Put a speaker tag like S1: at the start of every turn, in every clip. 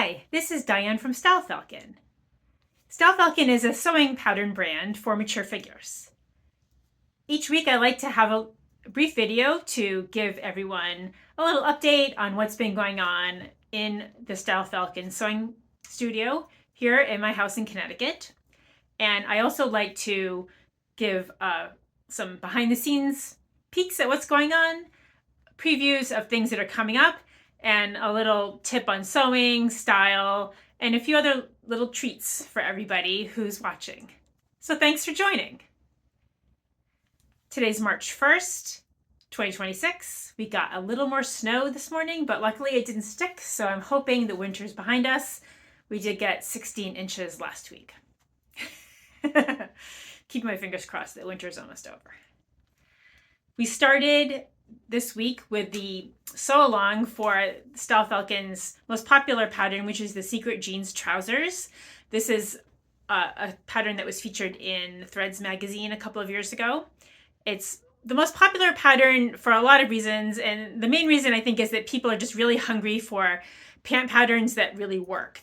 S1: Hi, this is Diane from Style Falcon. Style Falcon is a sewing pattern brand for mature figures. Each week I like to have a brief video to give everyone a little update on what's been going on in the Style Falcon sewing studio here in my house in Connecticut. And I also like to give some behind the scenes peeks at what's going on, previews of things that are coming up, and a little tip on sewing, style, and a few other little treats for everybody who's watching. So thanks for joining. Today's March 1st, 2026. We got a little more snow this morning, but luckily it didn't stick, so I'm hoping the winter's behind us. We did get 16 inches last week. Keep my fingers crossed that winter's almost over. We started this week with the sew along for Style Falcon's most popular pattern, which is the Secret Jeans trousers. This is a pattern that was featured in Threads magazine a couple of years ago. It's the most popular pattern for a lot of reasons, and the main reason I think is that people are just really hungry for pant patterns that really work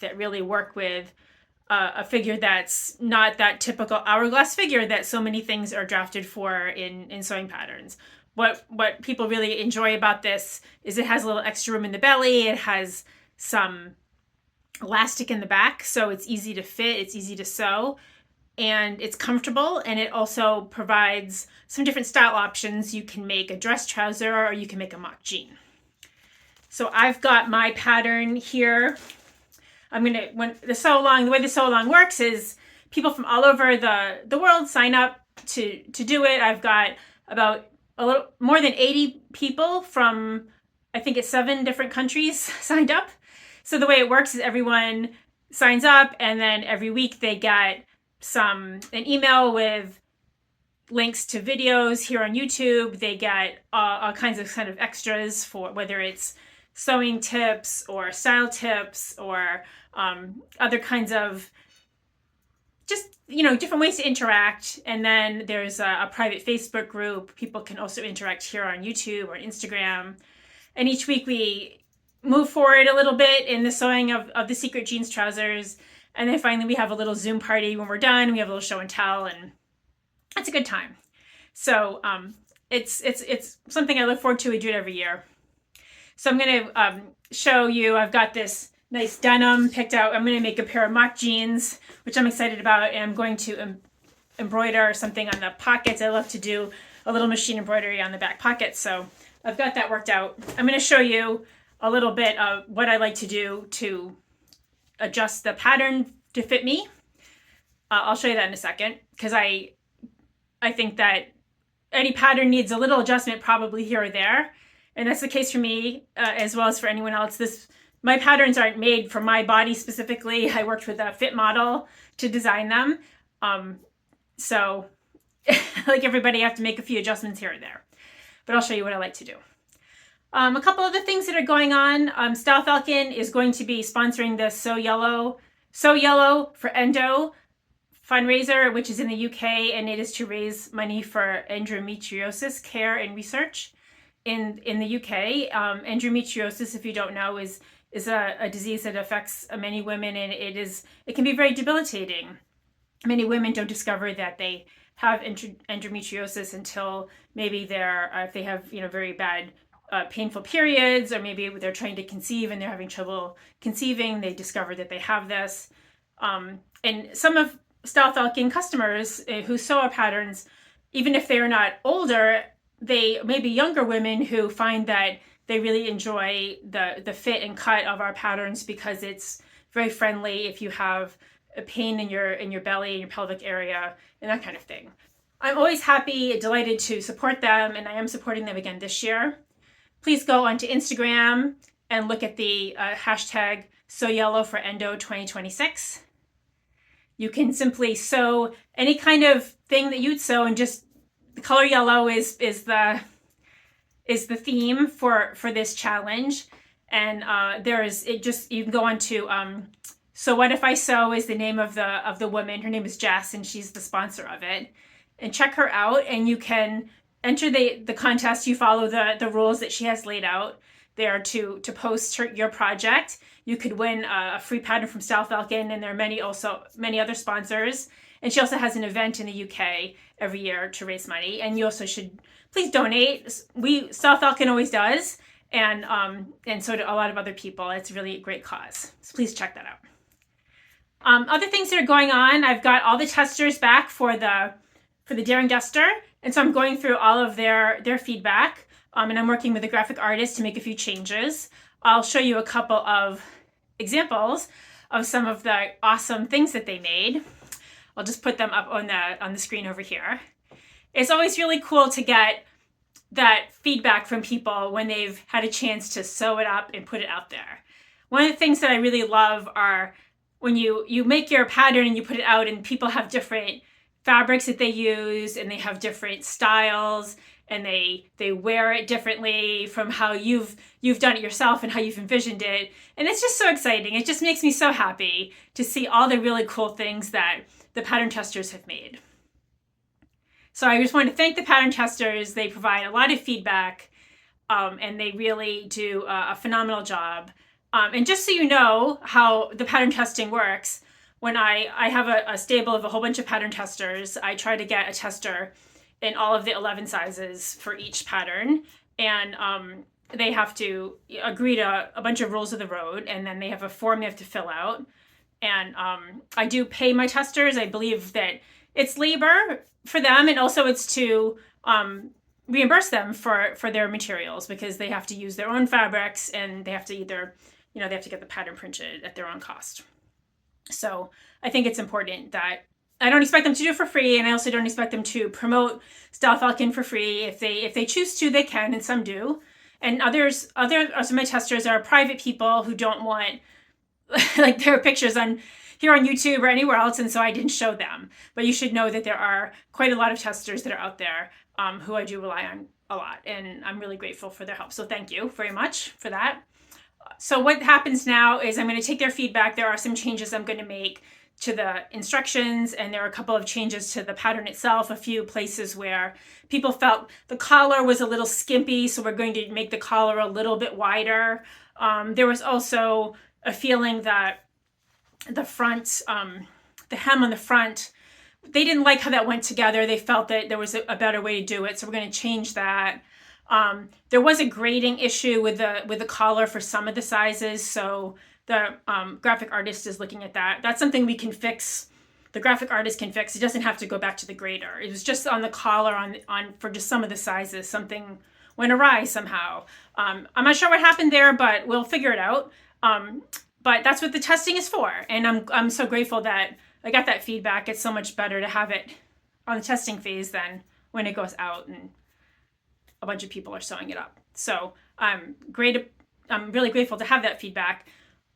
S1: with a figure that's not that typical hourglass figure that so many things are drafted for in sewing patterns. What people really enjoy about this is it has a little extra room in the belly. It has some elastic in the back, so it's easy to fit, it's easy to sew, and it's comfortable, and it also provides some different style options. You can make a dress trouser or you can make a mock jean. So I've got my pattern here. The way the sew along works is people from all over the world sign up to do it. I've got about a little more than 80 people from, I think it's 7 different countries signed up. So the way it works is everyone signs up, and then every week they get an email with links to videos here on YouTube. They get all kinds of kind of extras for whether it's sewing tips or style tips or other kinds of just, different ways to interact. And then there's a private Facebook group. People can also interact here on YouTube or Instagram. And each week we move forward a little bit in the sewing of the Secret Jeans trousers. And then finally we have a little Zoom party when we're done. We have a little show and tell, and it's a good time. So it's something I look forward to. We do it every year. So I'm going to show you, I've got this nice denim picked out. I'm going to make a pair of mock jeans, which I'm excited about, and I'm going to embroider something on the pockets. I love to do a little machine embroidery on the back pockets, so I've got that worked out. I'm going to show you a little bit of what I like to do to adjust the pattern to fit me. I'll show you that in a second, because I think that any pattern needs a little adjustment probably here or there, and that's the case for me as well as for anyone else. My patterns aren't made for my body specifically. I worked with a fit model to design them. So like everybody, I have to make a few adjustments here and there. But I'll show you what I like to do. A couple of the things that are going on. Style Falcon is going to be sponsoring the Sew Yellow for Endo fundraiser, which is in the UK, and it is to raise money for endometriosis care and research in the UK. Endometriosis, if you don't know, is a disease that affects many women, and it can be very debilitating. Many women don't discover that they have endometriosis until maybe if they have very bad painful periods, or maybe they're trying to conceive and they're having trouble conceiving. They discover that they have this. And some of Style Falcon customers who sew our patterns, even if they're not older, they may be younger women who find that they really enjoy the fit and cut of our patterns because it's very friendly if you have a pain in your belly, in your pelvic area, and that kind of thing. I'm always happy, delighted to support them, and I am supporting them again this year. Please go onto Instagram and look at the hashtag SewYellowForEndo 2026. You can simply sew any kind of thing that you'd sew, and just the color yellow is the theme for this challenge. And you can go on to So What If I Sew is the name of the woman. Her name is Jess, and she's the sponsor of it. And check her out, and you can enter the contest. You follow the rules that she has laid out, there to post your project. You could win a free pattern from Style Falcon, and there are many other sponsors. And she also has an event in the UK every year to raise money. And you also should please donate. Style Falcon always does, and so do a lot of other people. It's really a great cause. So please check that out. Other things that are going on, I've got all the testers back for the Daring Duster, and so I'm going through all of their feedback, and I'm working with a graphic artist to make a few changes. I'll show you a couple of examples of some of the awesome things that they made. I'll just put them up on the screen over here. It's always really cool to get that feedback from people when they've had a chance to sew it up and put it out there. One of the things that I really love are when you make your pattern and you put it out and people have different fabrics that they use and they have different styles and they wear it differently from how you've done it yourself and how you've envisioned it. And it's just so exciting. It just makes me so happy to see all the really cool things that the pattern testers have made. So I just want to thank the pattern testers. They provide a lot of feedback, and they really do a phenomenal job. And just so you know how the pattern testing works, when I have a stable of a whole bunch of pattern testers, I try to get a tester in all of the 11 sizes for each pattern. And they have to agree to a bunch of rules of the road, and then they have a form they have to fill out. And I do pay my testers. I believe that it's labor for them, and also it's to reimburse them for their materials, because they have to use their own fabrics, and they have to either, they have to get the pattern printed at their own cost. So I think it's important that I don't expect them to do it for free, and I also don't expect them to promote Style Falcon for free. If they choose to, they can, and some do. And some of my testers are private people who don't want like their pictures here on YouTube or anywhere else, and so I didn't show them. But you should know that there are quite a lot of testers that are out there who I do rely on a lot, and I'm really grateful for their help. So thank you very much for that. So what happens now is I'm going to take their feedback. There are some changes I'm going to make to the instructions, and there are a couple of changes to the pattern itself, a few places where people felt the collar was a little skimpy, so we're going to make the collar a little bit wider. There was also a feeling that the front, the hem on the front, they didn't like how that went together. They felt that there was a better way to do it, so we're going to change that. There was a grading issue with the collar for some of the sizes, so the graphic artist is looking at that. That's something we can fix. The graphic artist can fix. It doesn't have to go back to the grader. It was just on the collar on for just some of the sizes. Something went awry somehow. I'm not sure what happened there, but we'll figure it out. But that's what the testing is for, and I'm so grateful that I got that feedback. It's so much better to have it on the testing phase than when it goes out and a bunch of people are sewing it up. So I'm really grateful to have that feedback.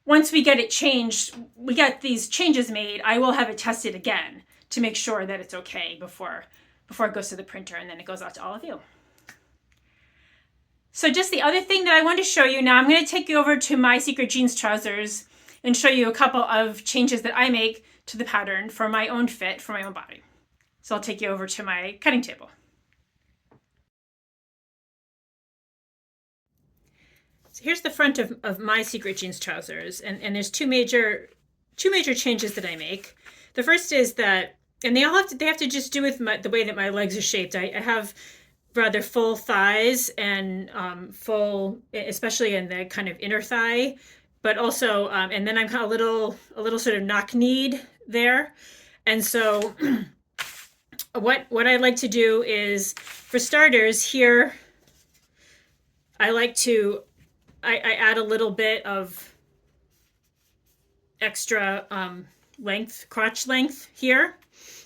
S1: Once we get it changed, we get these changes made, I will have it tested again to make sure that it's okay before it goes to the printer, and then it goes out to all of you. So just the other thing that I want to show you now, I'm going to take you over to my Secret Jeans trousers and show you a couple of changes that I make to the pattern for my own fit, for my own body. So I'll take you over to my cutting table. So here's the front of my Secret Jeans trousers, and there's two major changes that I make. The first is that, and they have to just do with the way that my legs are shaped. I have rather full thighs and full, especially in the kind of inner thigh, but also, and then I'm kind of a little sort of knock-kneed there. And so what I like to do is, for starters, here, I like to, I add a little bit of extra length, crotch length here.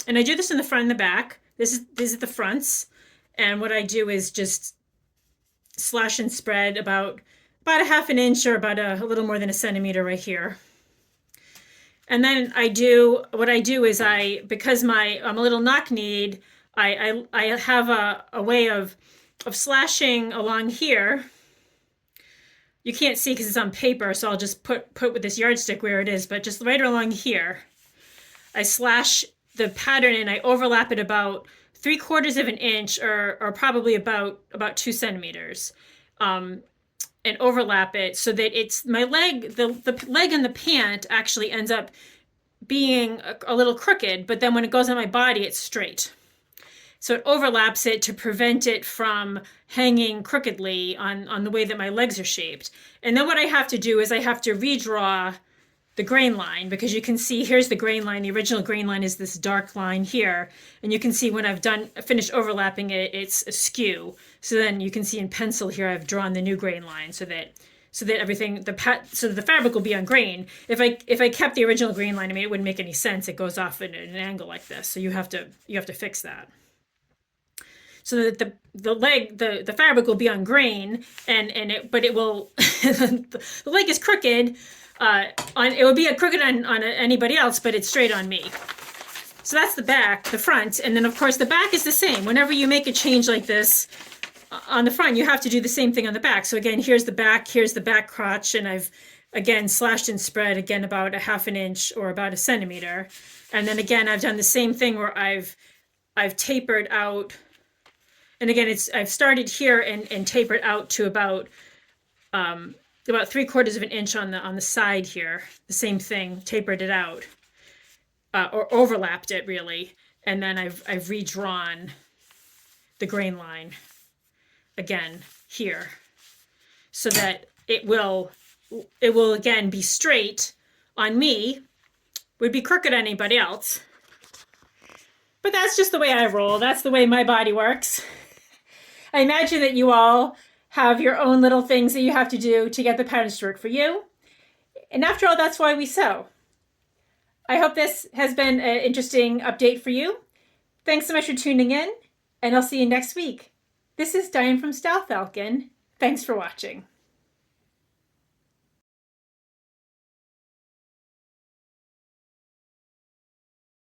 S1: And I do this in the front and the back. These are the fronts. And what I do is just slash and spread about a half an inch or about a little more than a centimeter right here. And then what I do is because I'm a little knock-kneed, I have a way of slashing along here. You can't see because it's on paper, so I'll just put with this yardstick where it is, but just right along here, I slash the pattern and I overlap it about 3/4 of an inch or probably about 2 centimeters. and overlap it so that it's my leg, the leg in the pant actually ends up being a little crooked, but then when it goes on my body, it's straight. So it overlaps it to prevent it from hanging crookedly on the way that my legs are shaped. And then what I have to do is I have to redraw the grain line, because you can see here's the grain line. The original grain line is this dark line here. And you can see when I've finished overlapping it, it's askew. So then you can see in pencil here, I've drawn the new grain line so that everything, so the fabric will be on grain. If I kept the original grain line, I mean, it wouldn't make any sense. It goes off at an angle like this. So you have to fix that. So that the fabric will be on grain, but it will the leg is crooked. It would be crooked on anybody else, but it's straight on me. So that's the back, the front, and then of course the back is the same. Whenever you make a change like this on the front, you have to do the same thing on the back. So again, here's the back crotch, and I've again slashed and spread again about 1/2 inch or about 1 centimeter, and then again I've done the same thing where I've tapered out. And again, I've started here and tapered out to about 3/4 of an inch on the side here. The same thing, tapered it out, or overlapped it really, and then I've redrawn the grain line again here, so that it will again be straight on me. Would be crooked on anybody else, but that's just the way I roll. That's the way my body works. I imagine that you all have your own little things that you have to do to get the patterns to work for you. And after all, that's why we sew. I hope this has been an interesting update for you. Thanks so much for tuning in, and I'll see you next week. This is Diane from Style Falcon. Thanks for watching.